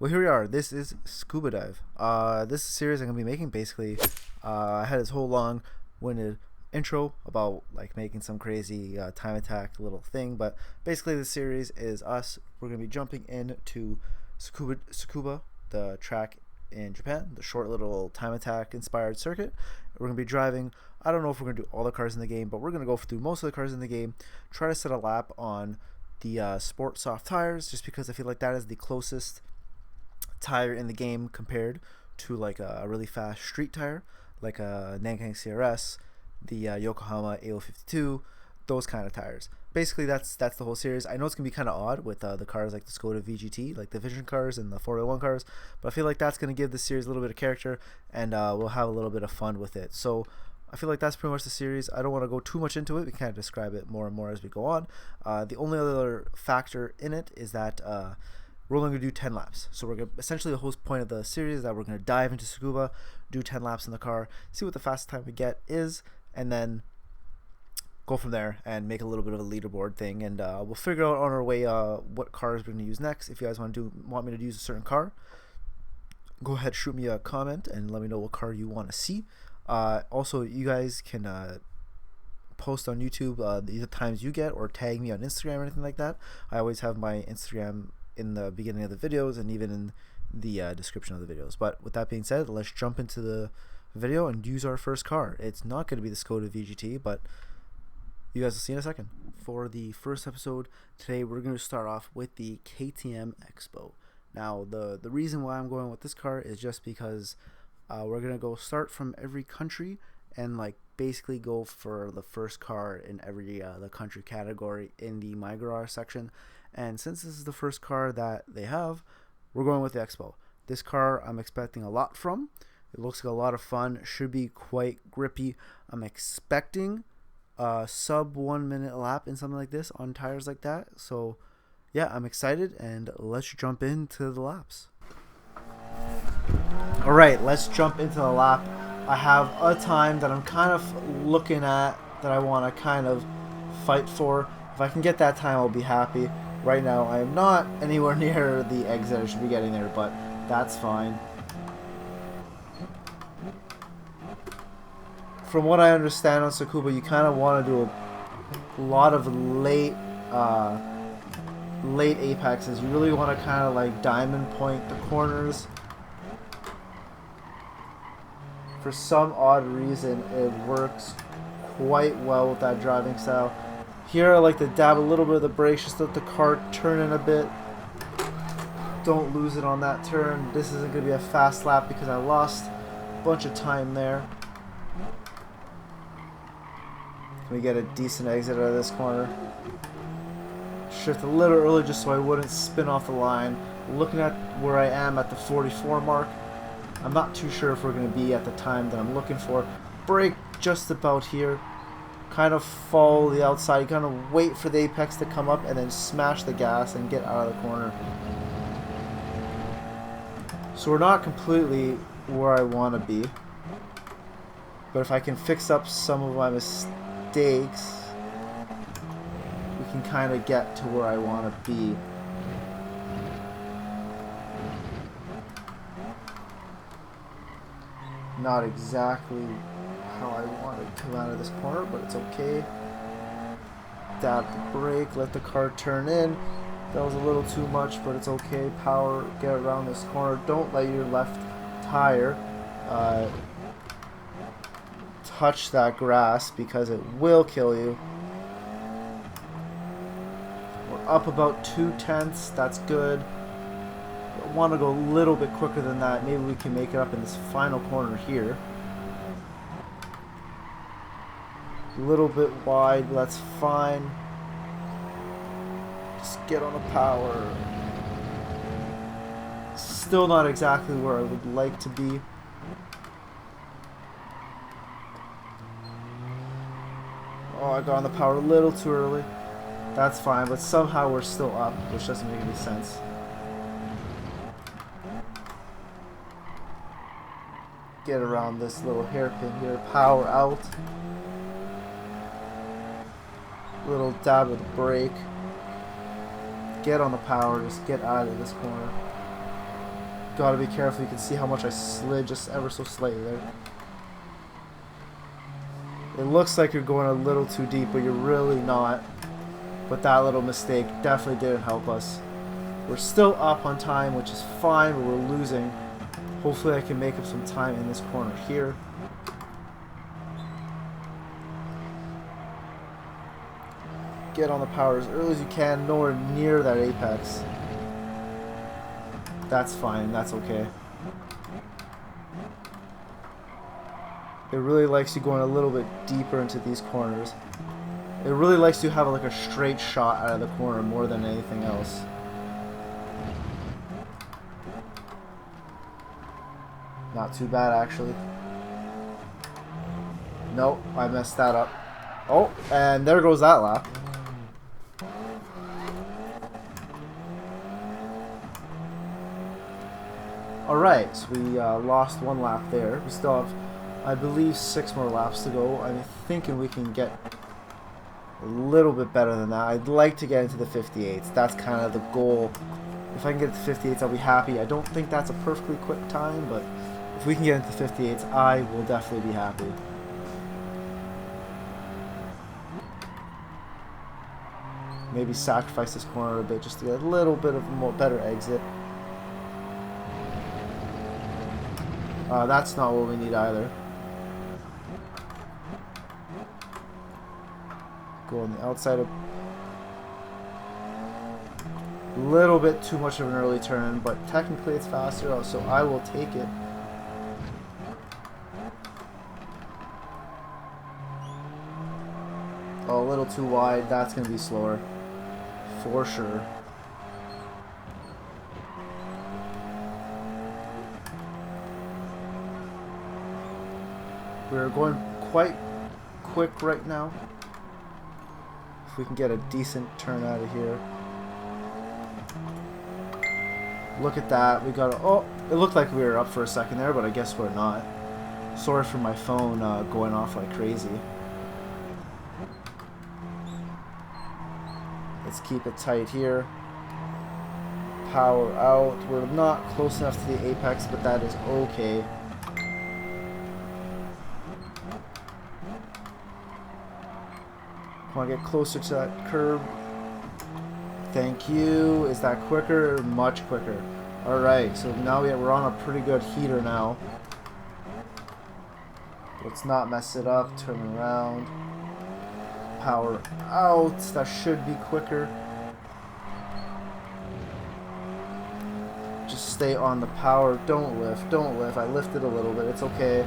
Well, here we are. This is Scuba Dive. This series I'm gonna be making. Basically, I had this whole long-winded intro about like making some crazy time attack little thing, but basically the series is us. We're gonna be jumping into Tsukuba, the track in Japan, the short little time attack inspired circuit. We're gonna be driving. I don't know if we're gonna do all the cars in the game, but we're gonna go through most of the cars in the game. Try to set a lap on the sport soft tires, just because I feel like that is the closest tire in the game compared to like a really fast street tire like a Nankang CRS, the Yokohama A052, those kind of tires. Basically that's the whole series. I know it's gonna be kind of odd with the cars like the Skoda VGT, like the Vision cars and the 401 cars, but I feel like that's gonna give the series a little bit of character, and we'll have a little bit of fun with it. So I feel like that's pretty much the series. I don't want to go too much into it. We kind of describe it more and more as we go on. The only other factor in it is that we're only going to do 10 laps. So we're gonna, essentially the whole point of the series is that we're going to dive into Tsukuba, do 10 laps in the car, see what the fastest time we get is, and then go from there and make a little bit of a leaderboard thing. And we'll figure out on our way what cars we're going to use next. If you guys want me to use a certain car, go ahead, shoot me a comment and let me know what car you want to see. Also, you guys can post on YouTube the times you get, or tag me on Instagram or anything like that. I always have my Instagram in the beginning of the videos and even in the description of the videos. But with that being said, let's jump into the video and use our first car. It's not going to be the Skoda VGT, but you guys will see in a second. For the first episode today, we're going to start off with the KTM Expo. Now, the reason why I'm going with this car is just because we're going to go start from every country and like basically go for the first car in every the country category in the My Garage section. And since this is the first car that they have, we're going with the Expo. This car I'm expecting a lot from. It looks like a lot of fun. Should be quite grippy. I'm expecting a sub 1 minute lap in something like this on tires like that. So yeah, I'm excited, and let's jump into the laps. Alright, let's jump into the lap. I have a time that I'm kind of looking at that I want to kind of fight for. If I can get that time, I'll be happy. Right now, I am not anywhere near the exit I should be getting there, but that's fine. From what I understand on Tsukuba, you kind of want to do a lot of late apexes. You really want to kind of like diamond point the corners. For some odd reason, it works quite well with that driving style. Here I like to dab a little bit of the brakes, just let the car turn in a bit. Don't lose it on that turn. This isn't going to be a fast lap because I lost a bunch of time there. Can we get a decent exit out of this corner? Shift a little early just so I wouldn't spin off the line. Looking at where I am at the 44 mark, I'm not too sure if we're going to be at the time that I'm looking for. Brake just about here. Kind of follow the outside. You kind of wait for the apex to come up and then smash the gas and get out of the corner. So we're not completely where I want to be. But if I can fix up some of my mistakes, we can kind of get to where I want to be. Not exactly how I want to come out of this corner, but it's okay. Dab the brake, let the car turn in. That was a little too much, but it's okay. Power, get around this corner. Don't let your left tire touch that grass because it will kill you. We're up about 2/10. That's good. I want to go a little bit quicker than that. Maybe we can make it up in this final corner here. A little bit wide, but that's fine. Just get on the power. Still not exactly where I would like to be. Oh, I got on the power a little too early. That's fine, but somehow we're still up, which doesn't make any sense. Get around this little hairpin here. Power out. Little dab of the brake. Get on the power. Just get out of this corner. Gotta be careful. You can see how much I slid just ever so slightly there. It looks like you're going a little too deep, but you're really not. But that little mistake definitely didn't help us. We're still up on time, which is fine, but we're losing. Hopefully I can make up some time in this corner here. Get on the power as early as you can, nowhere near that apex. That's fine, that's okay. It really likes you going a little bit deeper into these corners. It really likes you have like a straight shot out of the corner more than anything else. Not too bad actually. Nope, I messed that up. Oh, and there goes that lap. Alright, so we lost one lap there. We still have, I believe, 6 more laps to go. I'm thinking we can get a little bit better than that. I'd like to get into the 58s. That's kind of the goal. If I can get to 58s, I'll be happy. I don't think that's a perfectly quick time, but if we can get into 58s, I will definitely be happy. Maybe sacrifice this corner a bit just to get a little bit of a more better exit. That's not what we need either. Go on the outside of... A little bit too much of an early turn, but technically it's faster, so I will take it. Oh, a little too wide. That's going to be slower. For sure. We're going quite quick right now. If we can get a decent turn out of here. Look at that. We got a... Oh, it looked like we were up for a second there, but I guess we're not. Sorry for my phone going off like crazy. Let's keep it tight here. Power out. We're not close enough to the apex, but that is okay. Come on, get closer to that curb. Thank you. Is that quicker? Much quicker. Alright, so now we're on a pretty good heater now. Let's not mess it up. Turn around. Power out. That should be quicker. Just stay on the power. Don't lift. Don't lift. I lifted a little bit. It's okay.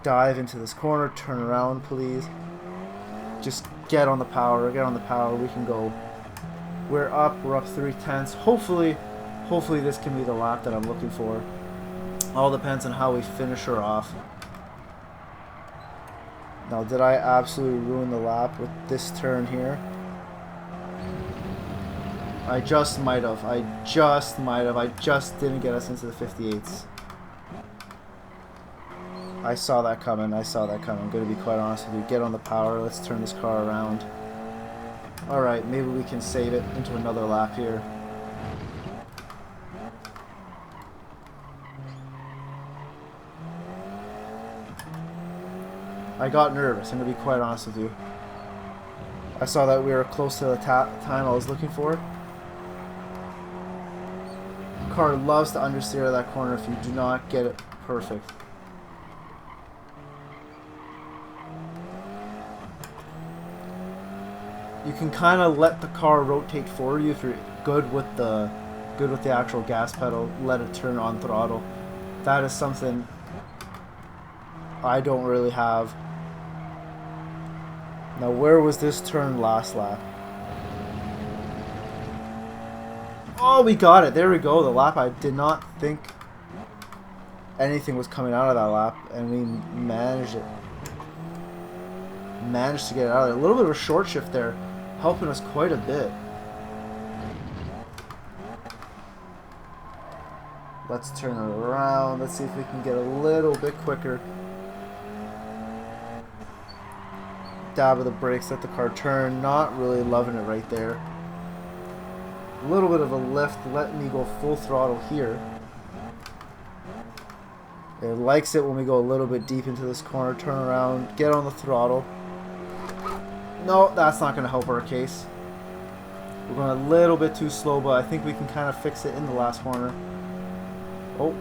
Dive into this corner. Turn around, please. Just get on the power. Get on the power. We can go. We're up. We're up 3/10. Hopefully this can be the lap that I'm looking for. All depends on how we finish her off. Now, did I absolutely ruin the lap with this turn here? I just might have. I just didn't get us into the 58s. I saw that coming. I'm going to be quite honest with you. Get on the power. Let's turn this car around. Alright, maybe we can save it into another lap here. I got nervous, I'm going to be quite honest with you. I saw that we were close to the time I was looking for. The car loves to understeer that corner if you do not get it perfect. You can kind of let the car rotate for you if you're good with the actual gas pedal. Let it turn on throttle. That is something I don't really have. Now, where was this turn last lap? Oh, we got it. There we go. The lap I did not think anything was coming out of that lap, and we managed it. Managed to get it out of there. A little bit of a short shift there, helping us quite a bit. Let's turn it around. Let's see if we can get a little bit quicker. Dab of the brakes, let the car turn. Not really loving it right there. A little bit of a lift, let me go full throttle here. It likes it when we go a little bit deep into this corner, turn around, get on the throttle. No, that's not going to help our case. We're going a little bit too slow, but I think we can kind of fix it in the last corner. Oh.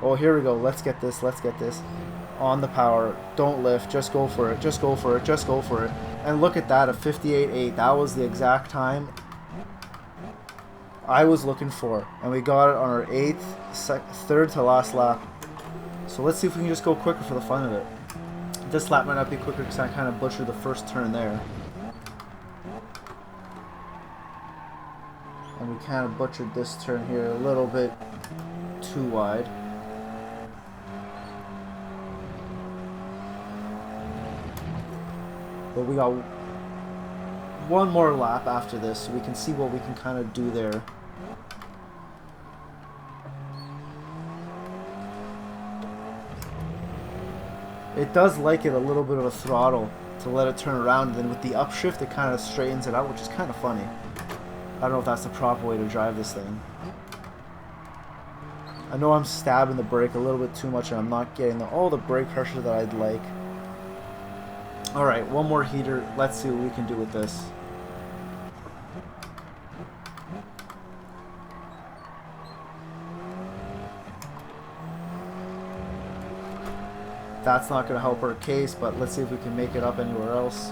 Oh, here we go. Let's get this. Let's get this. On the power. Don't lift. Just go for it. Just go for it. Just go for it. And look at that, a 58.8. That was the exact time I was looking for. And we got it on our third to last lap. So let's see if we can just go quicker for the fun of it. This lap might not be quicker because I kind of butchered the first turn there. And we kind of butchered this turn here a little bit too wide. But we got one more lap after this, so we can see what we can kind of do there. It does like it a little bit of a throttle to let it turn around, and then with the upshift it kind of straightens it out, which is kind of funny. I don't know if that's the proper way to drive this thing. I know I'm stabbing the brake a little bit too much and I'm not getting all the brake pressure that I'd like. Alright, one more heater. Let's see what we can do with this. That's not going to help our case, but let's see if we can make it up anywhere else.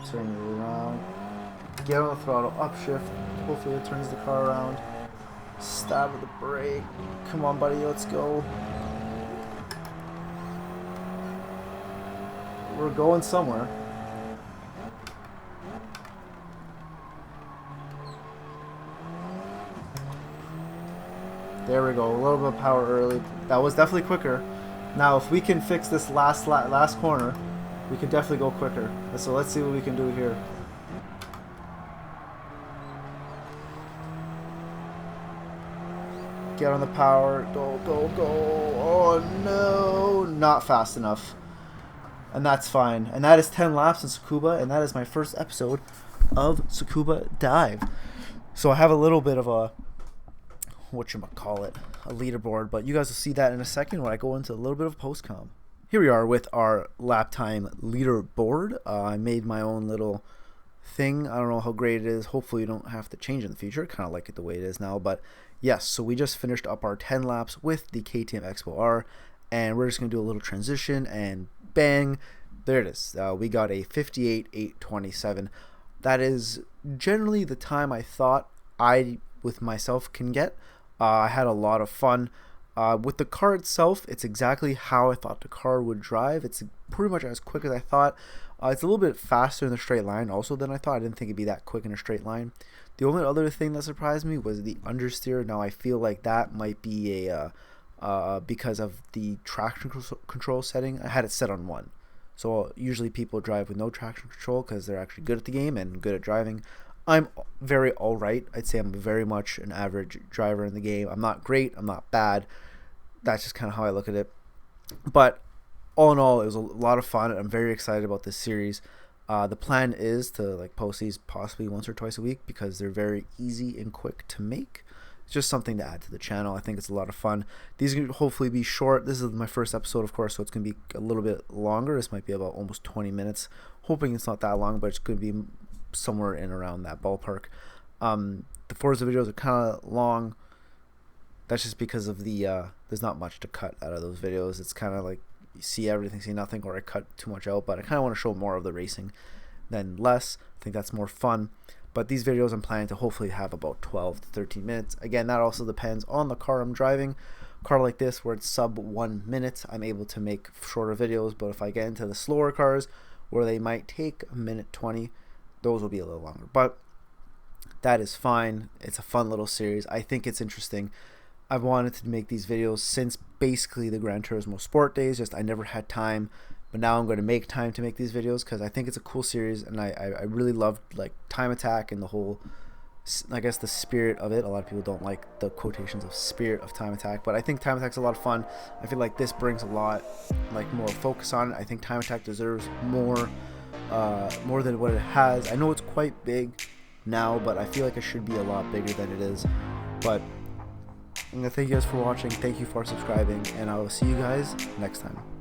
Turn it around. Get on the throttle, upshift. Hopefully it turns the car around. Stab with the brake. Come on, buddy, let's go. We're going somewhere. There we go. A little bit of power early. That was definitely quicker. Now, if we can fix this last corner, we can definitely go quicker. So let's see what we can do here. Get on the power. Go, go, go. Oh, no. Not fast enough. And that's fine. And that is 10 laps in Tsukuba, and that is my first episode of Tsukuba Dive. So I have a little bit of a, whatchamacallit, a leaderboard, but you guys will see that in a second when I go into a little bit of post-com. Here we are with our lap time leaderboard. I made my own little thing. I don't know how great it is. Hopefully you don't have to change in the future. Kind of like it the way it is now, but yes, so we just finished up our 10 laps with the KTM Expo R, and we're just going to do a little transition, and bang, there it is. We got a 58.827. That is generally the time I thought I, with myself, can get. I had a lot of fun. With the car itself, it's exactly how I thought the car would drive. It's pretty much as quick as I thought. It's a little bit faster in the straight line also than I thought. I didn't think it'd be that quick in a straight line. The only other thing that surprised me was the understeer. Now I feel like that might be a because of the traction control setting. I had it set on 1. So usually people drive with no traction control because they're actually good at the game and good at driving. I'm very alright. I'd say I'm very much an average driver in the game. I'm not great. I'm not bad. That's just kind of how I look at it. But all in all, it was a lot of fun. I'm very excited about this series. The plan is to post these possibly once or twice a week because they're very easy and quick to make. It's just something to add to the channel. I think it's a lot of fun. These can hopefully be short. This is my first episode, of course, so it's going to be a little bit longer. This might be about almost 20 minutes. Hoping it's not that long, but it's going to be somewhere in around that ballpark. The Forza videos are kind of long. That's just because of the there's not much to cut out of those videos. It's kind of like you see everything, see nothing, or I cut too much out. But I kind of want to show more of the racing than less. I think that's more fun. But these videos I'm planning to hopefully have about 12 to 13 minutes. Again, that also depends on the car I'm driving. A car like this where it's sub 1 minute, I'm able to make shorter videos. But if I get into the slower cars where they might take a minute 20, those will be a little longer. But that is fine. It's a fun little series. I think it's interesting. I've wanted to make these videos since basically the Gran Turismo Sport days. Just I never had time. But now I'm going to make time to make these videos because I think it's a cool series, and I really loved time attack and the whole I guess the spirit of it. A lot of people don't like the quotations of spirit of time attack, but I think time attack's a lot of fun. I feel like this brings a lot like more focus on it. I think time attack deserves more than what it has. I know it's quite big now, but I feel like it should be a lot bigger than it is. But I'm gonna thank you guys for watching. Thank you for subscribing, and I will see you guys next time.